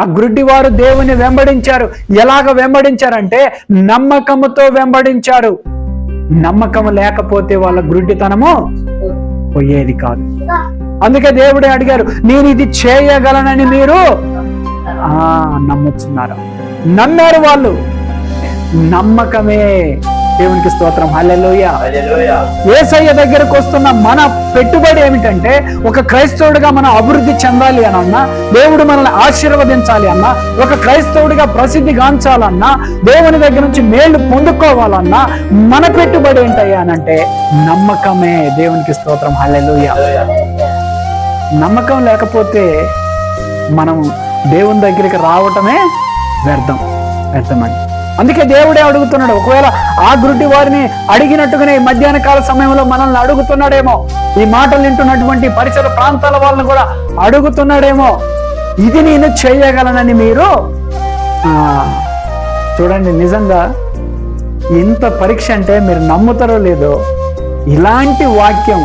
ఆ గుడ్డివారు దేవుని వెంబడించారు. ఎలాగ వెంబడించారంటే నమ్మకముతో వెంబడించారు. నమ్మకం లేకపోతే వాళ్ళ గుడ్డితనము పోయేది కాదు. అందుకే దేవుడే అడిగారు, నేను ఇది చేయగలనని మీరు నమ్ముచున్నారు. నమ్మారు వాళ్ళు. నమ్మకమే దేవునికి స్తోత్రం. హల్లెలూయా. యేసయ్య దగ్గరకు వస్తున్న మన పెట్టుబడి ఏమిటంటే, ఒక క్రైస్తవుడిగా మనం అభివృద్ధి చెందాలి అన్నా, దేవుడు మనల్ని ఆశీర్వదించాలి అన్నా, ఒక క్రైస్తవుడిగా ప్రసిద్ధి గాంచాలన్నా, దేవుని దగ్గర నుంచి మేలు పొందుకోవాలన్నా మన పెట్టుబడి ఏంటయ్యా అనంటే నమ్మకమే. దేవునికి స్తోత్రం. హల్లెలూయా. నమ్మకం లేకపోతే మనం దేవుని దగ్గరికి రావటమే వ్యర్థమండి. అందుకే దేవుడే అడుగుతున్నాడు. ఒకవేళ ఆ గుడ్డి వారిని అడిగినట్టుగానే మధ్యాహ్న కాల సమయంలో మనల్ని అడుగుతున్నాడేమో, ఈ మాటలు వింటున్నటువంటి పరిసర ప్రాంతాల వాళ్ళని కూడా అడుగుతున్నాడేమో, ఇది నేను చేయగలనని మీరు చూడండి. నిజంగా ఇంత పరీక్ష అంటే మీరు నమ్ముతారో లేదో, ఇలాంటి వాక్యం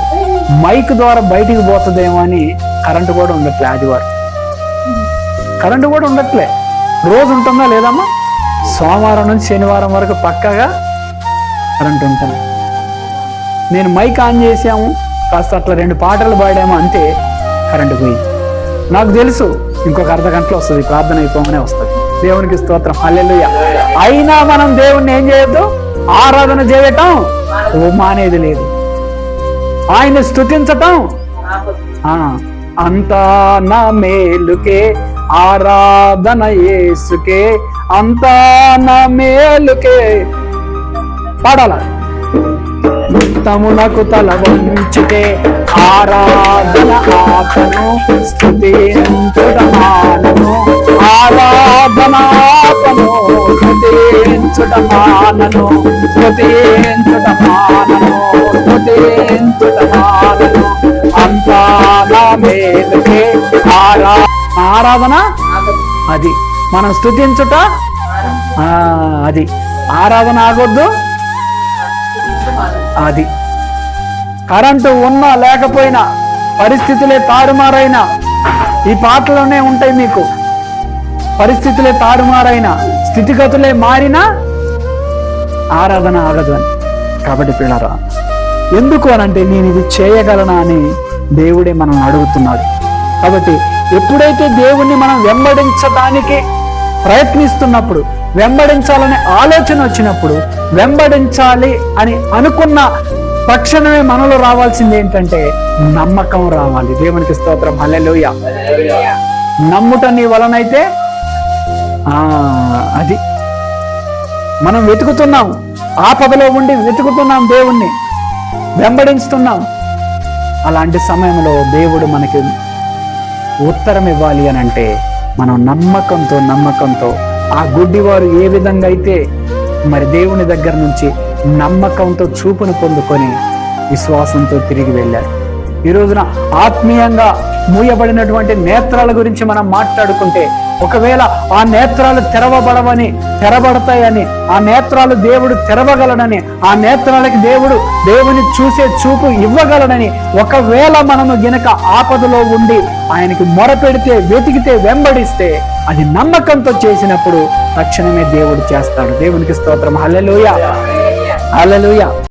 మైక్ ద్వారా బయటికి పోతుందేమో అని కరెంటు కూడా ఉండట్లే. ఆదివారం కరెంటు కూడా ఉండట్లే. రోజు ఉంటుందా లేదమ్మా? సోమవారం నుంచి శనివారం వరకు పక్కాగా కరెంట్ ఉంటుంది. నేను మైక్ ఆన్ చేసాము, కాస్త అట్లా 2 పాటలు పాడాము, అంతే కరెంటు పోయింది. నాకు తెలుసు ఇంకొక అర్ధ గంటలో వస్తుంది, ప్రార్థన అయిపోగానే వస్తుంది. దేవునికి స్తోత్రం. హల్లెలూయా. అయినా మనం దేవుణ్ణి ఏం చేయొద్దు, ఆరాధన చేయటం మానేది లేదు. ఆయన స్తుతించటం అంతా నా మేలుకే, ఆరాధన యేసుకే, అంతా నా మేలుకే పాడాల. నిత్తమునకు తల వంచితే ఆరాధన ఆపను, స్తుతించుట మానను, ఆరాధన ఆపను, స్తుతించుట మానను, స్తుతించుట మానను, స్తుతించుట మానను, అంతా నా మేలుకే. ఆరాధన అది మనం స్తుతించుట, అది ఆరాధన ఆగొద్దు. అది కరెంటు ఉన్నా లేకపోయినా, పరిస్థితులే తారుమారైనా, ఈ పాటలోనే ఉంటాయి మీకు. పరిస్థితులే తారుమారైనా, స్థితిగతులే మారినా ఆరాధన ఆగదు అని. కాబట్టి పిల్లరా, ఎందుకు అనంటే నేను ఇది చేయగలనా అని దేవుడే మనం అడుగుతున్నాడు. కాబట్టి ఎప్పుడైతే దేవుణ్ణి మనం వెంబడించడానికి ప్రయత్నిస్తున్నప్పుడు, వెంబడించాలనే ఆలోచన వచ్చినప్పుడు, వెంబడించాలి అని అనుకున్న తక్షణమే మనలో రావాల్సింది ఏంటంటే నమ్మకం రావాలి. దేవునికి స్తోత్రం. హల్లెలూయా. నమ్ముట నీ వలనైతే అది మనం వెతుకుతున్నాం, ఆపదలో ఉండి వెతుకుతున్నాం, దేవుణ్ణి వెంబడిస్తున్నాం. అలాంటి సమయంలో దేవుడు మనకి ఉత్తరం ఇవ్వాలి అని అంటే మనం నమ్మకంతో ఆ గుడ్డివారు ఏ విధంగా అయితే మరి దేవుని దగ్గర నుంచి నమ్మకంతో చూపును పొందుకొని విశ్వాసంతో తిరిగి వెళ్ళారు. ఈ రోజున ఆత్మీయంగా మూయబడినటువంటి నేత్రాల గురించి మనం మాట్లాడుకుంటే, ఒకవేళ ఆ నేత్రాలు తెరబడతాయని, ఆ నేత్రాలు దేవుడు తెరవగలనని, ఆ నేత్రాలకి దేవుడు దేవుని చూసే చూపు ఇవ్వగలనని, ఒకవేళ మనము గినక ఆపదలో ఉండి ఆయనకి మొరపెడితే, వెతికితే, వెంబడిస్తే, అది నమ్మకంతో చేసినప్పుడు తక్షణమే దేవుడు చేస్తాడు. దేవునికి స్తోత్రం. హల్లెలూయా. హల్లెలూయా.